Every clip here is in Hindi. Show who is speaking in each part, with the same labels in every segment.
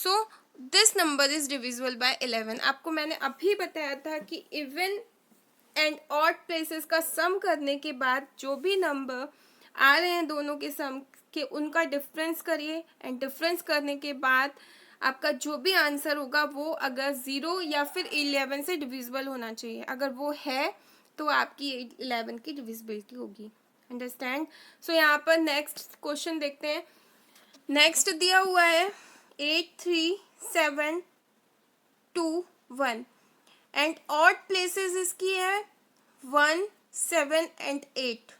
Speaker 1: So this number is divisible by 11। आपको मैंने अभी बताया था कि इवन एंड ऑड प्लेसेस का सम करने के बाद जो भी नंबर आ रहे हैं दोनों के सम के, उनका डिफरेंस करिए, एंड डिफरेंस करने के बाद आपका जो भी आंसर होगा वो अगर 0 या फिर 11 से डिविजिबल होना चाहिए। अगर वो है तो आपकी 11 की डिविजिबिलिटी होगी। अंडरस्टैंड? सो यहाँ पर नेक्स्ट क्वेश्चन देखते हैं। नेक्स्ट दिया हुआ है 8 3 7 2 1 एंड ऑड प्लेसेस इसकी है 1 7 एंड 8।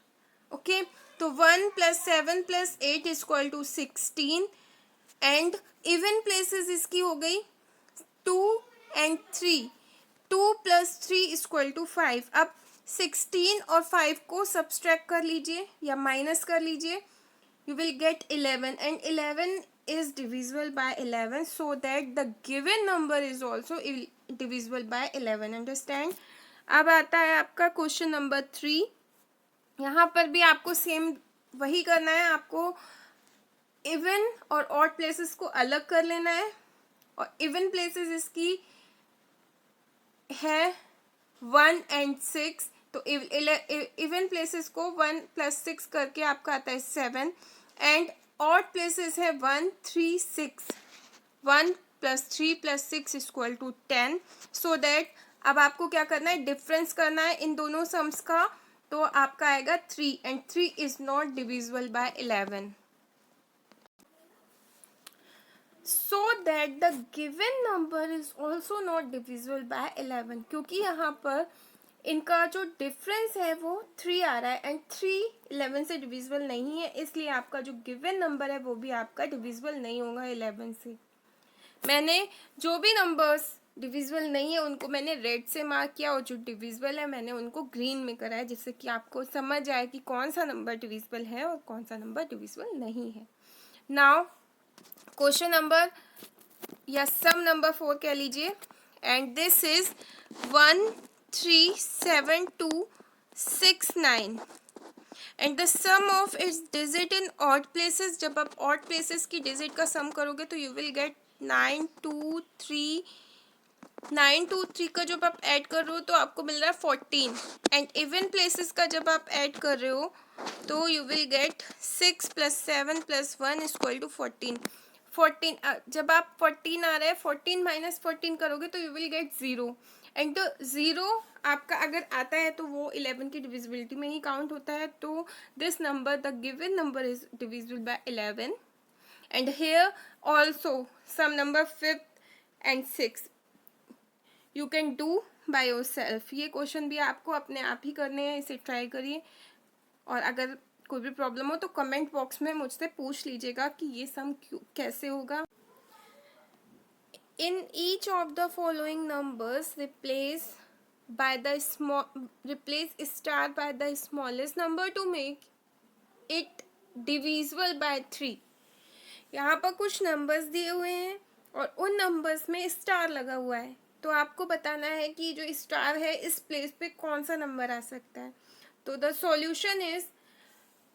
Speaker 1: ओके, तो 1 + 7 + 8 = 16 एंड इवन प्लेसेस इसकी हो गई 2 एंड 3। 2 + 3 = 5। अब 16 और 5 को सब्सट्रैक्ट कर लीजिए या माइनस कर लीजिए, you will get 11 and 11 is divisible by 11, so that the given number is also divisible by 11. Understand? अब आता है आपका क्वेश्चन नंबर 3। यहाँ पर भी आपको सेम वही करना है, आपको इवन और ऑड प्लेसेस को अलग कर लेना है। और इवन प्लेसेस इसकी है 1 एंड 6, तो इवन प्लेसेस को 1 + 6 करके आपका आता है 7 एंड ऑड प्लेसेस है 1 3 6। 1 + 3 + 6 = 10। सो दैट अब आपको क्या करना है, डिफरेंस करना है इन दोनों सम्स का, तो आपका आएगा 3 and 3 is not divisible by 11। So that the given number is also not divisible by 11, क्योंकि यहाँ पर इनका जो डिफरेंस है वो 3 आ रहा है एंड 3 11 से डिविजिबल नहीं है, इसलिए आपका जो गिवन नंबर है वो भी आपका डिविजिबल नहीं होगा 11 से। मैंने जो भी नंबर्स डिविजिबल नहीं है उनको मैंने रेड से मार्क किया और जो डिविजिबल है मैंने उनको ग्रीन में करा है, जिससे कि आपको समझ आए कि कौन सा नंबर डिविजिबल है और कौन सा नंबर डिविजिबल नहीं है। नाउ क्वेश्चन नंबर या सम नंबर 4 कह लीजिए, and this is 1 3 7 2 6 9 and the sum of its digit in odd places. जब आप ऑड प्लेसेस की डिजिट का सम करोगे तो यू विल गेट 9 2 3। 9 2 3 का जब आप ऐड कर रहे हो तो आपको मिल रहा है 14 एंड इवन प्लेसेस का जब आप ऐड कर रहे हो तो यू विल गेट 6 + 7 + 1 = 14। 14 जब आप 14 आ रहा है 14 - 14 करोगे तो यू विल गेट 0 एंड 0 आपका अगर आता है तो वो 11 की डिविजिबिलिटी में ही काउंट होता है। तो this number, the given number is divisible by 11 and here also sum number 5th and 6th you can do by your yourself question भी आपको अपने आप ही करने हैं, इसे ट्राई करिए और अगर कोई भी प्रॉब्लम हो तो कमेंट बॉक्स में मुझसे पूछ लीजिएगा कि ये सम कैसे होगा। In each of the following numbers replace star by the smallest number two make it divisible by 3। यहाँ पर कुछ नंबर्स दिए हुए हैं और उन नंबर्स में स्टार लगा हुआ है, तो आपको बताना है कि जो स्टार है इस प्लेस पे कौन सा नंबर आ सकता है। तो the solution is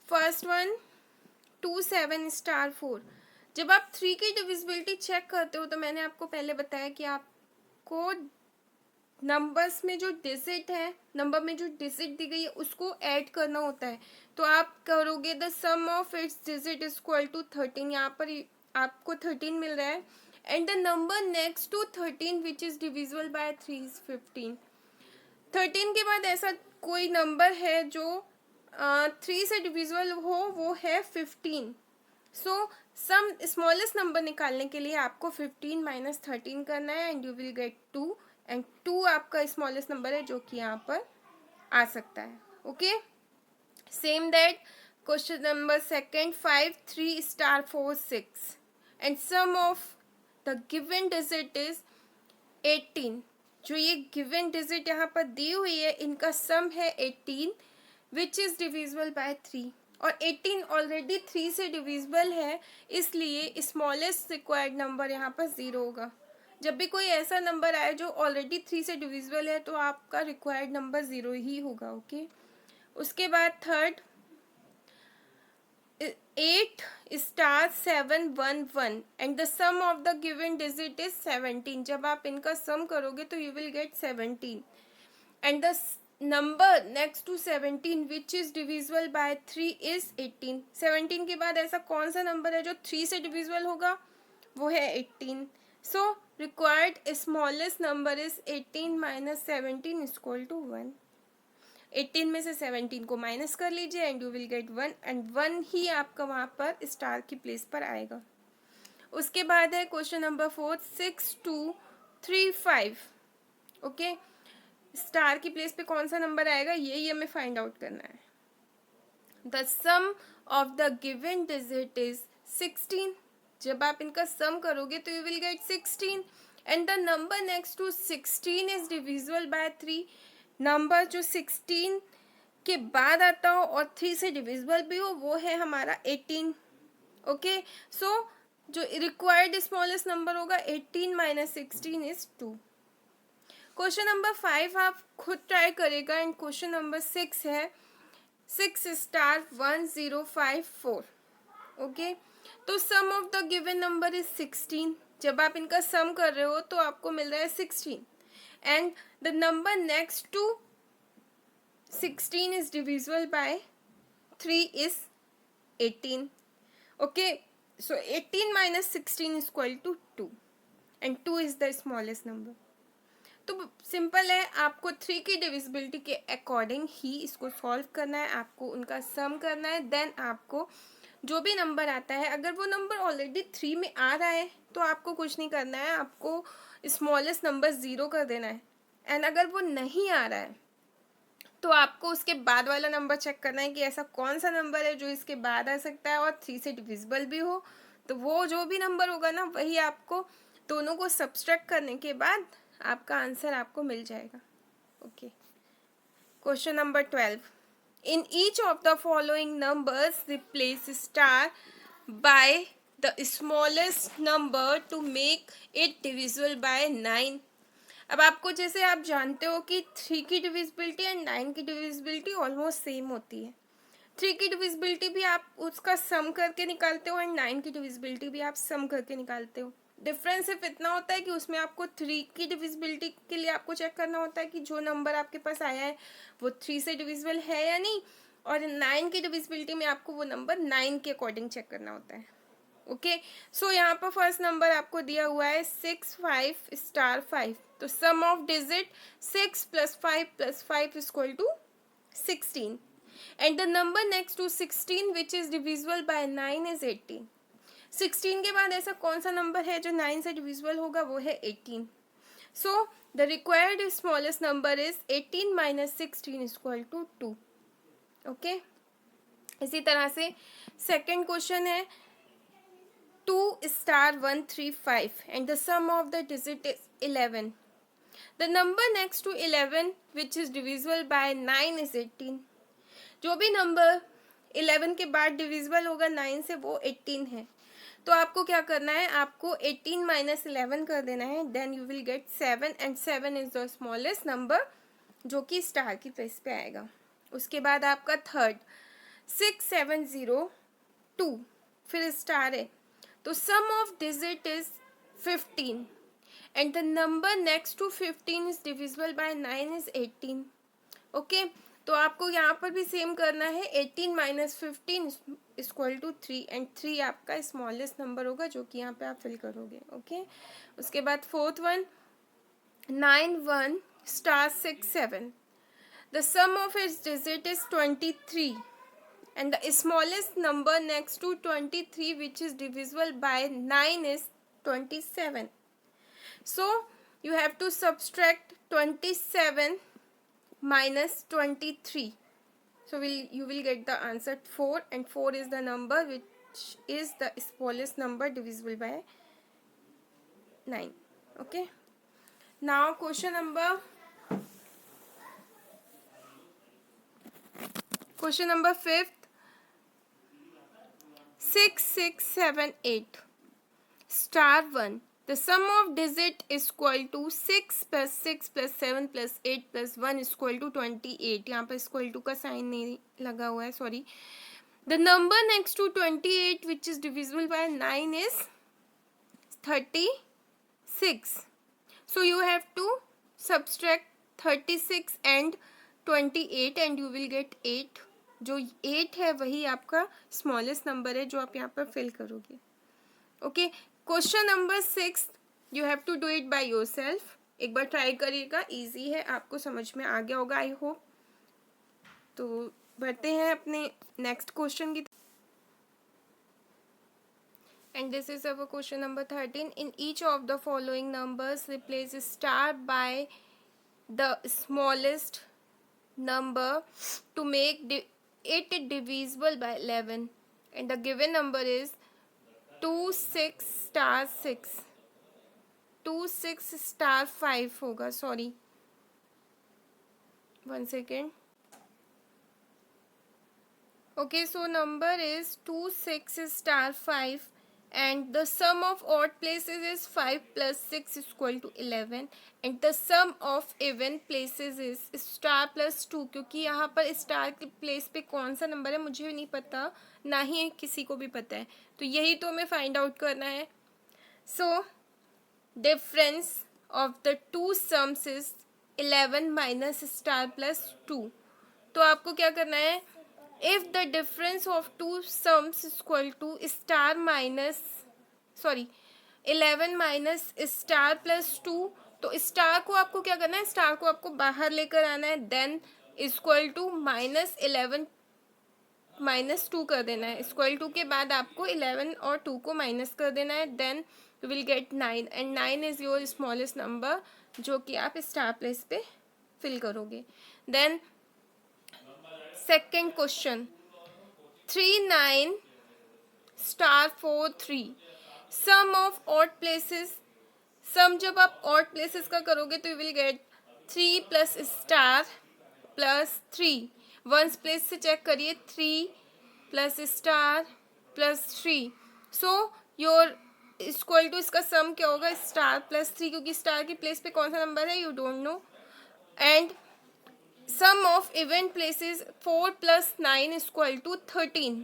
Speaker 1: first one 2 7 * 4। जब आप 3 की डिविजिबिलिटी चेक करते हो तो मैंने आपको पहले बताया कि आपको नंबर्स में जो डिजिट है, नंबर में जो डिजिट दी गई है उसको ऐड करना होता है। तो आप करोगे the sum of its digit = 13। यहाँ पर आपको 13 मिल रहा है and the number next to 13 which is divisible by 3 is 15। 13 के बाद ऐसा कोई नंबर है जो 3 से डिविजिबल हो, वो है 15। सो सम स्मॉलेस्ट नंबर निकालने के लिए आपको 15 - 13 करना है and you will gate 2 and 2 आपका स्मॉलेस्ट नंबर है जो कि यहाँ पर आ सकता है। Okay, same that question number second 5 3 * 4 6 and sum of the given digit is 18। जो ये गिवन डिजिट यहाँ पर दी हुई है इनका सम है 18 विच इज डिविजिबल बाय 3 और 18 ऑलरेडी 3 से डिविजिबल है, इसलिए स्मॉलेस्ट रिक्वायर्ड नंबर यहाँ पर 0 होगा। जब भी कोई ऐसा नंबर आए जो ऑलरेडी 3 से डिविजिबल है तो आपका रिक्वायर्ड नंबर 0 ही होगा। ओके, उसके बाद third 8 star 711 and the sum of the given digit is 17. जब आप इनका सम करोगे तो you will get 17 and the number next to 17 which is divisible by 3 is 18. 17 के बाद ऐसा कौन सा नंबर है जो 3 से डिविजिबल होगा, वो है 18. So required smallest number is 18 minus 17 is equal to 1. 18 में से 17 को माइनस कर लीजिए and you will gate 1 and 1 ही आपका वहाँ पर स्टार की प्लेस पर आएगा. उसके बाद है क्वेश्चन नंबर 4, 6235. ओके, स्टार की प्लेस पे कौन सा नंबर आएगा ये हमें फाइंड आउट करना है. The sum of the given digit is 16. जब आप इनका सम करोगे तो you will get 16 and the number next to 16 is divisible by 3. Number जो 16 के बाद आता हो और 3 से डिविजिबल भी हो वो है हमारा 18. ओके, सो जो रिक्वायर्ड स्मॉलेस्ट नंबर होगा 18 माइनस 16 इज 2. क्वेश्चन नंबर 5 आप खुद ट्राई करेगा एंड क्वेश्चन नंबर 6 है 6 स्टार 1054. ओके, तो sum of the given number is 16. जब आप इनका सम कर रहे हो तो आपको मिल रहा है 16 and the number next to 16 is divisible by 3 is 18. Okay, so 18 minus 16 is equal to 2 and 2 is the smallest number. तो सिंपल है, आपको 3 की डिविजिबिलिटी के अकॉर्डिंग ही इसको सॉल्व करना है, आपको उनका सम करना है. देन आपको जो भी नंबर आता है, अगर वो नंबर ऑलरेडी 3 में आ रहा है तो आपको कुछ नहीं करना है, आपको स्मॉलेस्ट नंबर 0 कर देना है. एंड अगर वो नहीं आ रहा है तो आपको उसके बाद वाला नंबर चेक करना है कि ऐसा कौन सा नंबर है जो इसके बाद आ सकता है और 3 से डिविजिबल भी हो. तो वो जो भी नंबर होगा ना वही आपको दोनों को सब्सट्रैक्ट करने के बाद आपका आंसर आपको मिल जाएगा. Okay, question number 12. In each of the following numbers replace star by the smallest number to make it divisible by 9. अब आपको जैसे आप जानते हो कि 3 की डिविजिबिलिटी एंड 9 की डिविजिबिलिटी ऑलमोस्ट सेम होती है. 3 की डिविजिबिलिटी भी आप उसका सम करके निकालते हो एंड 9 की डिविजिबिलिटी भी आप सम करके निकालते हो. डिफरेंस सिर्फ इतना होता है कि उसमें आपको 3 की डिविजिबिलिटी के लिए आपको चेक करना होता है कि जो नंबर आपके पास आया है वो 3 से डिविजिबल है या नहीं, और 9 की डिविजिबिलिटी में आपको वो नंबर 9 के अकॉर्डिंग चेक करना होता है. ओके, सो यहाँ पर फर्स्ट नंबर आपको दिया हुआ है 6 5 स्टार 5. तो sum of digit 6 plus 5 plus 5 is equal to 16 and the number next to 16 which is divisible by 9 is 18. 16 के बाद ऐसा कौन सा नंबर है जो 9 से डिविजिबल होगा, वो है 18. So the required smallest number is 18 minus 16 is equal to 2. Okay, इसी तरह से सेकेंड क्वेश्चन है 2 star 135 and the sum of the digit is 11. The number next to 11 which is divisible by 9 is 18. जो भी नंबर 11 के बाद डिविजिबल होगा 9 से वो 18 है. तो आपको क्या करना है, आपको 18 माइनस 11 कर देना है. Then you will get 7 and 7 is the smallest number जो कि स्टार की प्लेस पे आएगा. उसके बाद आपका थर्ड 6702 फिर स्टार है. तो sum of digit is 15 and the number next to 15 is divisible by 9 is 18. Okay, तो आपको यहाँ पर भी सेम करना है. 18 माइनस 15 इक्वल टू 3 एंड 3 आपका स्मॉलेस्ट नंबर होगा जो कि यहाँ पे आप फिल करोगे. ओके, उसके बाद fourth one 91 star 67. The sum of its digit is 23 and the smallest number next to 23 which is divisible by 9 is 27. So you have to subtract 27 minus 23. So you will get the answer 4 and 4 is the number which is the smallest number divisible by 9. Okay. Now question number 5th 6678 star 1. The sum of digit is equal to 6 plus 6 plus 7 plus 8 plus 1 is equal to 28. यहाँ पर equal to का साइन नहीं लगा हुआ है, sorry. The number next to 28 which is divisible by 9 is 36. So you have to subtract 36 and 28 and you will get 8. जो 8 है वही आपका स्मॉलेस्ट नंबर है जो आप यहाँ पर फिल करोगे. Okay, question number 6 you have to do it by yourself. एक बार ट्राई करिएगा, इजी है, आपको समझ में आ गया होगा आई होप. तो बढ़ते हैं अपने नेक्स्ट क्वेश्चन की. And this is our question number 13. In each of the following numbers, replace star by the smallest number to make it divisible by 11. And the given number is 2 6 star 6. 2 6 star 5 होगा. Sorry. 1 second. Okay, so number is 2 6 star 5. And the sum of odd places is 5 plus 6 is equal to 11. And the sum of even places is star plus 2. क्योंकि यहाँ पर स्टार के प्लेस पे कौन सा नंबर है मुझे भी नहीं पता, ना ही किसी को भी पता है, तो यही तो हमें फाइंड आउट करना है. So difference of the two sums is 11 minus star plus 2. तो आपको क्या करना है, if the difference of two sums is equal to star minus 11 minus star plus 2, तो स्टार को आपको क्या करना है, स्टार को आपको बाहर लेकर आना है, then equal to minus 11 minus 2 कर देना है. इक्वल टू के बाद आपको 11 और 2 को माइनस कर देना है, then you will get 9 and 9 is your smallest number जो कि आप स्टार प्लेस पे फिल करोगे. Then second question 3 9 star 4 3. Sum of odd places. Sum जब आप ऑड प्लेसेस का करोगे तो you will get 3 plus star plus 3. Ones place से चेक करिए 3 plus star plus 3. So your equal to इसका सम क्या होगा, स्टार प्लस 3, क्योंकि स्टार की प्लेस पे कौन सा नंबर है you don't know. And sum of even places 4 plus 9 is equal to 13.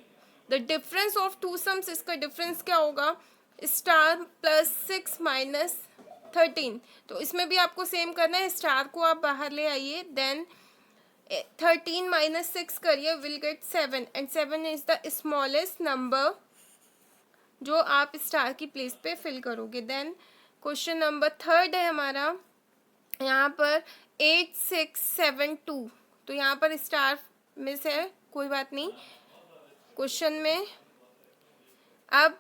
Speaker 1: The difference of two sums, इसका difference क्या होगा, स्टार प्लस 6 माइनस 13. तो इसमें भी आपको सेम करना है, स्टार को आप बाहर ले आइए, देन 13 माइनस 6 करिए, will get 7 and 7 is the smallest number जो आप स्टार की प्लेस पे फिल करोगे. देन क्वेश्चन नंबर 3 है हमारा यहाँ पर 8 6 7 2. तो यहाँ पर स्टार मिस है, कोई बात नहीं. क्वेश्चन में अब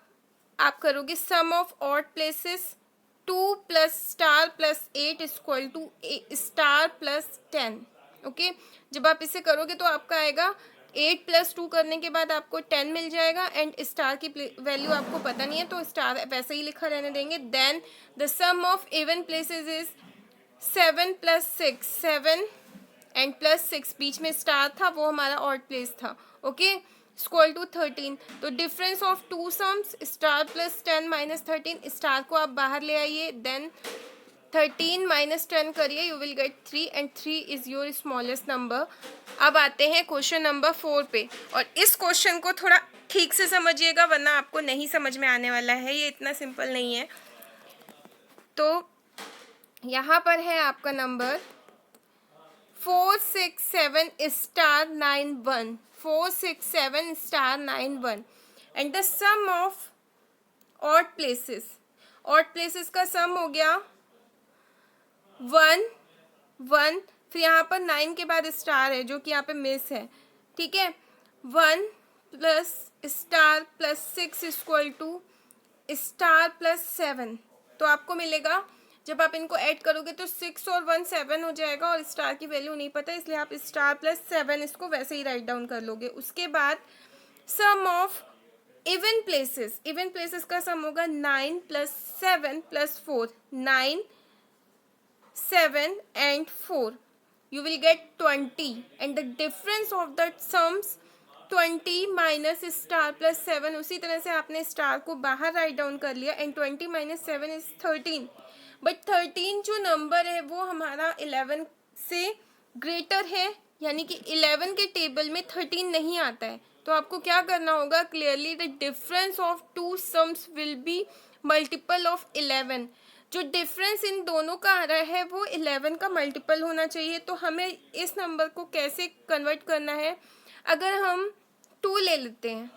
Speaker 1: आप करोगे sum of odd places 2 plus star plus 8 equal to star plus 10. Okay, जब आप इसे करोगे तो आपका आएगा 8 प्लस 2 करने के बाद आपको 10 मिल जाएगा एंड स्टार की वैल्यू आपको पता नहीं है तो स्टार वैसे ही लिखा रहने देंगे. Then the sum of even places is 7 plus 6 7 and plus 6, बीच में स्टार था वो हमारा ऑड प्लेस था. Okay, equal to 13. तो difference of two sums star plus 10 minus 13. Star को आप बाहर ले आइए, देन 13 माइनस 10 करिए, you will get 3 and 3 is your smallest number. अब आते हैं क्वेश्चन नंबर 4 पे, और इस क्वेश्चन को थोड़ा ठीक से समझिएगा वरना आपको नहीं समझ में आने वाला है, ये इतना सिंपल नहीं है. तो यहाँ पर है आपका number 4 6 7 star 9 1. 4 6 7 star 9 1 and the sum of odd places. Odd places का सम हो गया 1 1. फिर यहाँ पर 9 के बाद स्टार है जो कि यहाँ पे मिस है, ठीक है. 1 plus star plus 6 equal to star plus 7. तो आपको मिलेगा, जब आप इनको ऐड करोगे तो 6 और 1 7 हो जाएगा, और स्टार की वैल्यू नहीं पता इसलिए आप स्टार प्लस 7 इसको वैसे ही राइट डाउन कर लोगे. उसके बाद sum of even places. Even places का सम होगा 9 plus 7 plus 4. 9 7 and 4 you will get 20 and the difference of the sums 20 minus star plus 7. उसी तरह से आपने स्टार को बाहर राइट डाउन कर लिया एंड 20 माइनस 7 इज 13. बट 13 जो नंबर है वो हमारा 11 से ग्रेटर है, यानी कि 11 के टेबल में 13 नहीं आता है. तो आपको क्या करना होगा, clearly the difference of two sums will be multiple of 11। जो डिफरेंस इन दोनों का आ रहा है वो 11 का मल्टीपल होना चाहिए। तो हमें इस नंबर को कैसे कन्वर्ट करना है, अगर हम 2 ले लेते हैं,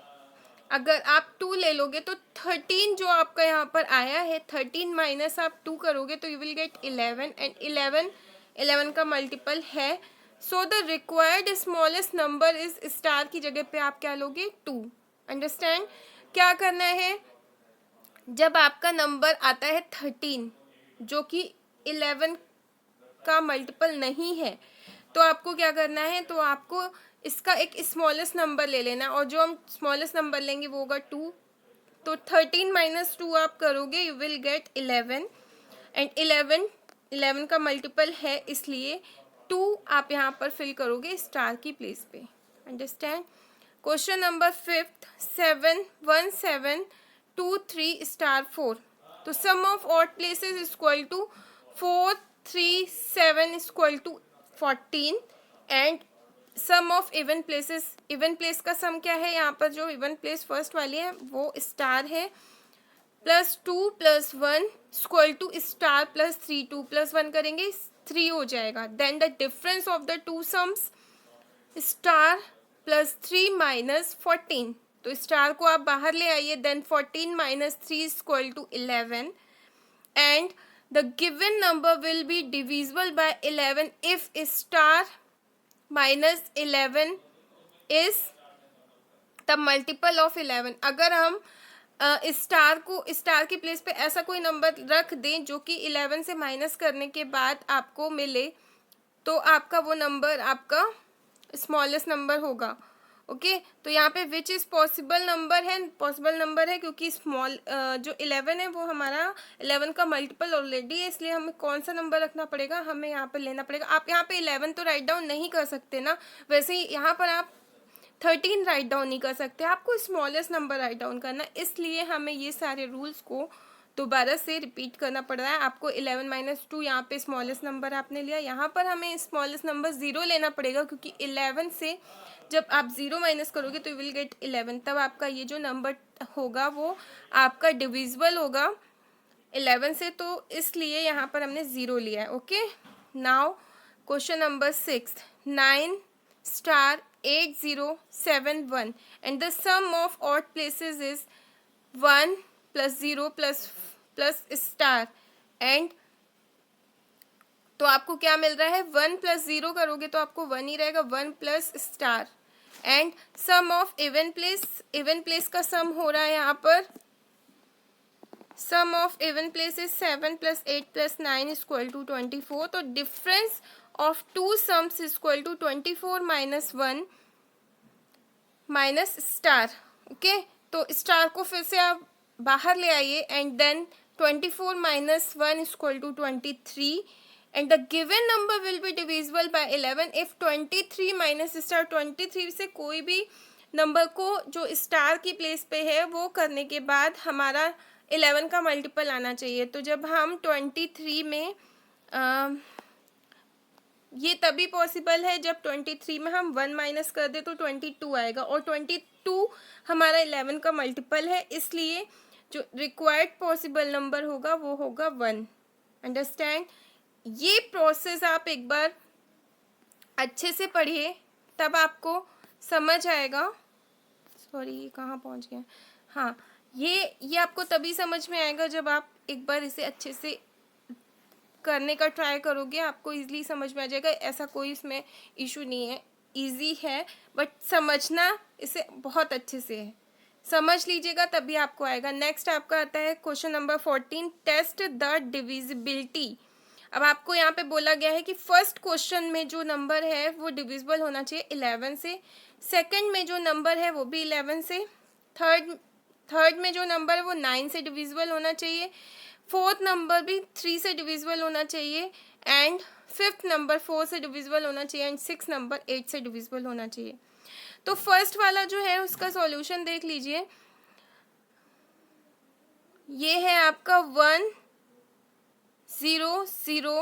Speaker 1: अगर आप 2 ले लोगे तो 13 जो आपका यहाँ पर आया है, 13 माइनस आप 2 करोगे तो यू विल गेट 11, एंड 11 का मल्टीपल है। सो the required smallest number is star की जगह पे आप क्या लोगे, 2। अंडरस्टैंड? क्या करना है, जब आपका नंबर आता है 13 जो कि 11 का मल्टीपल नहीं है, तो आपको क्या करना है, तो आपको इसका एक स्मॉलेस्ट नंबर ले लेना, और जो हम स्मॉलेस्ट नंबर लेंगे वो होगा 2। तो 13 माइनस 2 आप करोगे, यू विल गेट 11, एंड 11 का मल्टीपल है, इसलिए 2 आप यहाँ पर फिल करोगे स्टार की प्लेस पे। अंडरस्टैंड? Question number 5, 7 1 7 2 3 star 4। तो sum of odd places is equal to 4 3 7 is equal to 14, and sum of even places, even place का सम क्या है, यहाँ पर जो इवन प्लेस फर्स्ट वाली है वो स्टार है, +2 + 1 इक्वल टू स्टार +3, 2 + 1 करेंगे 3 हो जाएगा। Then the difference of the two sums star +3 minus 14, तो स्टार को आप बाहर ले आइए, then 14 minus 3 equal to 11, and the given number will be divisible by 11 if star minus 11 is the multiple of 11। अगर हम स्टार को स्टार की प्लेस पे ऐसा कोई नंबर रख दें जो कि 11 से माइनस करने के बाद आपको मिले, तो आपका वो नंबर आपका स्मॉलेस्ट नंबर होगा। ओके, तो यहाँ पे विच इज़ पॉसिबल नंबर है, पॉसिबल नंबर है क्योंकि स्मॉल जो 11 है वो हमारा 11 का मल्टीपल ऑलरेडी है, इसलिए हमें कौन सा नंबर रखना पड़ेगा, हमें यहाँ पे लेना पड़ेगा। आप यहाँ पे 11 तो राइट डाउन नहीं कर सकते ना, वैसे ही यहाँ पर आप 13 राइट डाउन नहीं कर सकते, आपको स्मॉलेस्ट नंबर राइट डाउन करना, इसलिए हमें ये सारे रूल्स को दोबारा से रिपीट करना पड़ रहा है। आपको 11 माइनस 2 यहाँ पे स्मॉलेस्ट नंबर आपने लिया, यहाँ पर हमें स्मॉलेस्ट नंबर 0 लेना पड़ेगा, क्योंकि 11 से जब आप 0 माइनस करोगे तो यू विल गेट 11, तब आपका ये जो नंबर होगा वो आपका डिविजिबल होगा 11 से, तो इसलिए यहाँ पर हमने 0 लिया है। Okay, now question number 6, 9 star 8 0 7 1, and the sum of odd places is 1 + 0 plus star, and तो आपको क्या मिल रहा है, 1 + 0 करोगे तो आपको 1 ही रहेगा, 1 plus star, and sum of even place का सम हो रहा है यहाँ पर, sum of even place is 7 + 8 + 9 equal to 24। तो difference of two sums equal to 24 minus 1 minus star. Okay, तो स्टार को फिर से आप बाहर ले आइए, and then 24 minus 1 equal to 23, and the given number will be divisible by 11 if 23 minus star, 23 से कोई भी नंबर को जो स्टार की प्लेस पे है वो करने के बाद हमारा 11 का मल्टीपल आना चाहिए। तो जब हम 23 में ये तभी पॉसिबल है जब 23 में हम 1 माइनस कर दे तो 22 आएगा, और 22 हमारा 11 का मल्टीपल है, इसलिए जो रिक्वायर्ड पॉसिबल नंबर होगा वो होगा 1। अंडरस्टैंड? ये प्रोसेस आप एक बार अच्छे से पढ़िए, तब आपको समझ आएगा। सॉरी, ये कहाँ पहुँच गया, हाँ, ये आपको तभी समझ में आएगा जब आप एक बार इसे अच्छे से करने का ट्राई करोगे, आपको इजीली समझ में आ जाएगा। ऐसा कोई इसमें इशू नहीं है, इजी है, बट समझना इसे बहुत अच्छे से है, समझ लीजिएगा तभी आपको आएगा। नेक्स्ट आपका आता है question number 14, test the divisibility. अब आपको यहाँ पे बोला गया है कि फर्स्ट क्वेश्चन में जो नंबर है वो डिविजिबल होना चाहिए 11 से, सेकंड में जो नंबर है वो भी 11 से, थर्ड में जो नंबर है वो 9 से डिविजिबल होना चाहिए, फोर्थ नंबर भी 3 से डिविजिबल होना चाहिए, एंड फिफ्थ नंबर 4 से डिविजिबल होना चाहिए, एंड सिक्स नंबर 8 से डिविजिबल होना चाहिए। तो फर्स्ट वाला जो है उसका सॉल्यूशन देख लीजिए, ये है आपका 1 0 0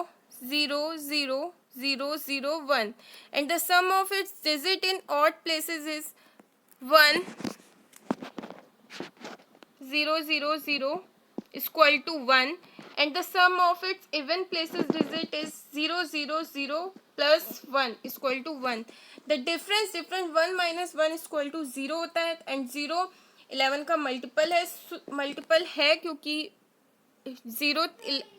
Speaker 1: 0 0 0 0 1, and the sum of its digit in odd places is 1 0 0 0 is equal to 1, and the sum of its even places digit is 0 0 0 plus 1 is equal to 1. The difference 1 minus 1 is equal to 0 होता है, एंड 0 11 का मल्टीपल है क्योंकि 0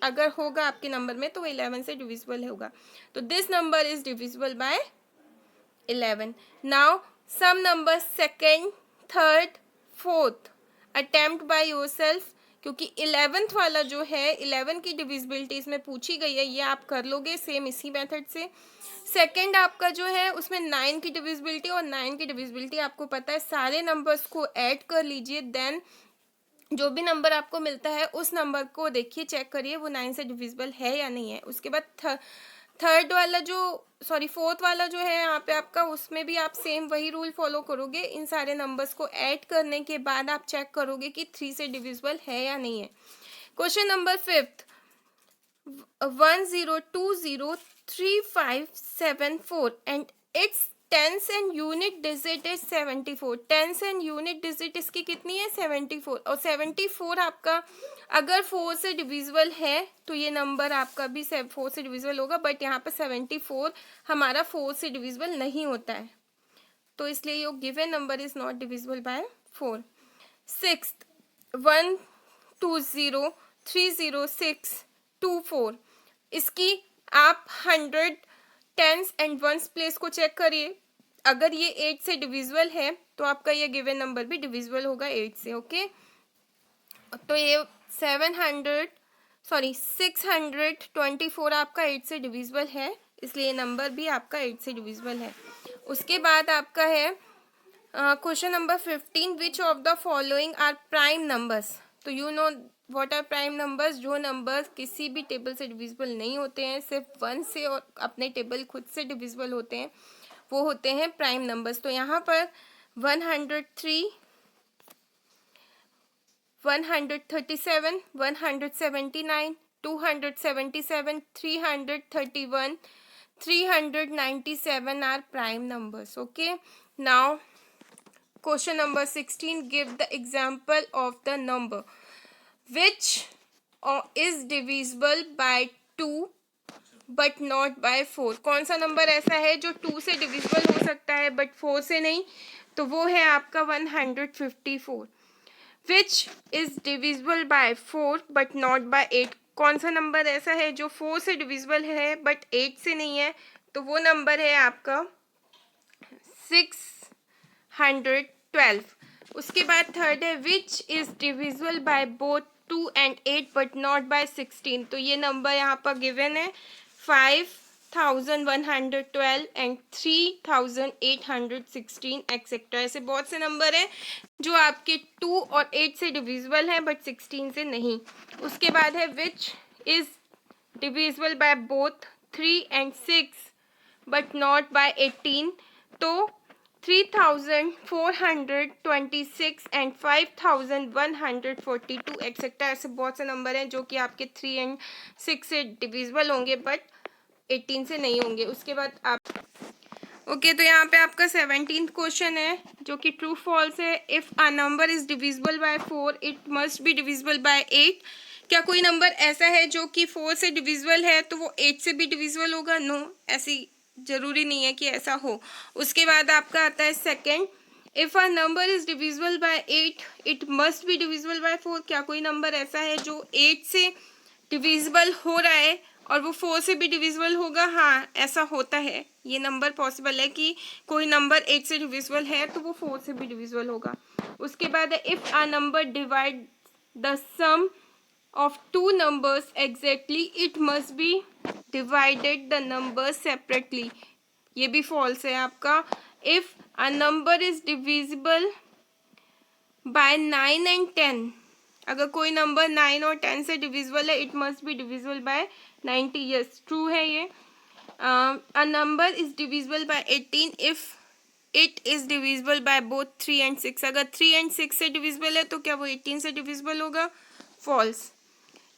Speaker 1: अगर होगा आपके नंबर में तो वो 11 से डिविजिबल होगा. तो this number is divisible by 11. Now sum number second, third, fourth attempt by yourself, क्योंकि 11th वाला जो है 11 की डिविजिबिलिटी इसमें पूछी गई है, ये आप कर लोगे सेम इसी मेथड से. सेकेंड आपका जो है उसमें 9 की डिविजिबिलिटी, और 9 की डिविजिबिलिटी आपको पता है, सारे नंबर्स को ऐड कर लीजिए, देन जो भी नंबर आपको मिलता है उस नंबर को देखिए, चेक करिए वो 9 से डिविजिबल है या नहीं है. उसके बाद थर्ड वाला जो फोर्थ वाला जो है यहाँ पे आपका, उसमें भी आप सेम वही रूल फॉलो करोगे. इन सारे नंबर्स को ऐड करने के बाद आप चेक करोगे कि 3 से डिविजिबल है या नहीं है. Question number fifth, 1 0 2 0 3 5 7 4 and its tens and unit digit is 74. Tens and unit digit इसकी कितनी है? 74. और 74 आपका अगर 4 से डिविजिबल है तो ये नंबर आपका भी 4 से डिविजिबल होगा, बट यहाँ पर 74 हमारा 4 से डिविजिबल नहीं होता है, तो इसलिए ये given number is not divisible by 4. Sixth, 1 2 0 3 0 6 2 4. इसकी आप 100 टेंस एंड वंस प्लेस को चेक करिए. अगर ये 8 से डिविजिबल है तो आपका ये गिवन नंबर भी डिविजिबल होगा 8 से. ओके, तो ये 624 आपका 8 से डिविजिबल है, इसलिए ये नंबर भी आपका 8 से डिविजिबल है. उसके बाद आपका है question number 15, which of the following are prime numbers. तो you know what are prime numbers. जो नंबर्स किसी भी टेबल से डिविजिबल नहीं होते हैं, सिर्फ 1 से और अपने टेबल खुद से डिविजिबल होते हैं, वो होते हैं प्राइम नंबर्स. तो यहाँ पर 103, 137, 179, 277, 331, 397 are prime numbers. Okay, now question number 16, give the example of the number which is divisible by 2 but not by 4. कौन सा नंबर ऐसा है जो 2 से डिविजिबल हो सकता है बट 4 से नहीं? तो वो है आपका 154. Which is divisible by 4 but not by 8. कौन सा नंबर ऐसा है जो 4 से डिविजिबल है बट 8 से नहीं है? तो वो नंबर है आपका 612. उसके बाद थर्ड है which is divisible by both 2 and 8 but not by 16. तो ये नंबर यहाँ पर गिवन है 5112 एंड 3816 एक्सेट्रा. ऐसे बहुत से नंबर हैं जो आपके 2 और 8 से डिविजिबल हैं बट 16 से नहीं. उसके बाद है which is divisible by both 3 and 6 but not by 18. तो 3426 एंड 5142 एक्सेट्रा. ऐसे बहुत से नंबर हैं जो कि आपके 3 and 6 से डिविजिबल होंगे बट 18 से नहीं होंगे. उसके बाद आप ओके, तो यहाँ पे आपका 17th क्वेश्चन है जो कि ट्रू फॉल्स है. If a number is divisible by 4 it must B divisible bye 8. क्या कोई नंबर ऐसा है जो कि 4 से डिविजिबल है तो वो 8 से भी डिविजिबल होगा? नो, ऐसी जरूरी नहीं है कि ऐसा हो. उसके बाद आपका आता है second, if a number is divisible bye 8 it must B divisible by 4. क्या कोई नंबर ऐसा है जो 8 से डिविजिबल हो रहा है और वो 4 से भी डिविजिबल होगा? हाँ, ऐसा होता है. ये नंबर पॉसिबल है कि कोई नंबर 8 से डिविजिबल है तो वो 4 से भी डिविजिबल होगा. उसके बाद है if a number divide the sum of two numbers exactly it must be divided the numbers separately. ये भी false है आपका. if a number is divisible by 9 and 10, अगर कोई नंबर 9 और 10 से डिविजिबल है it must be divisible by 90. yes, true है ये. a number is divisible by 18 if it is divisible by both 3 and 6. अगर 3 and 6 से डिविजिबल है तो क्या वो 18 से डिविजिबल होगा? false.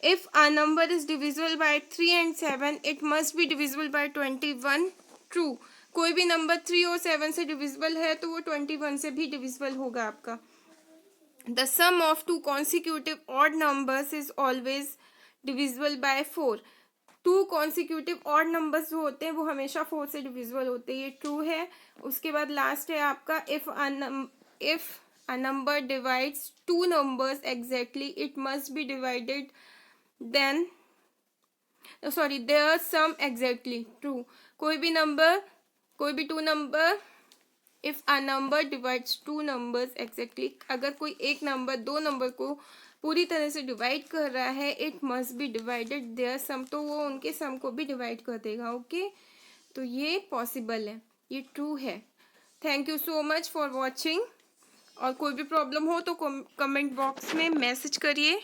Speaker 1: If a number is divisible by 3 and 7, it must be divisible by 21. True. कोई भी नंबर 3 और 7 से डिविजिबल है तो वो 21 से भी डिविजिबल होगा आपका। The sum of two consecutive odd numbers is always divisible by 4। Two consecutive odd numbers जो होते हैं वो हमेशा 4 से डिविजिबल होते हैं, ये ट्रू है। उसके बाद लास्ट है आपका if a number divides two numbers exactly it must be divided then sorry their sum exactly true. कोई भी two number if a number divides two numbers exactly, अगर कोई एक नंबर दो नंबर को पूरी तरह से डिवाइड कर रहा है, it must be divided there sum, तो वो उनके सम को भी डिवाइड कर देगा। ओके, तो ये पॉसिबल है, ये ट्रू है। Thank you so much for watching. और कोई भी प्रॉब्लम हो तो कमेंट बॉक्स में मैसेज करिए।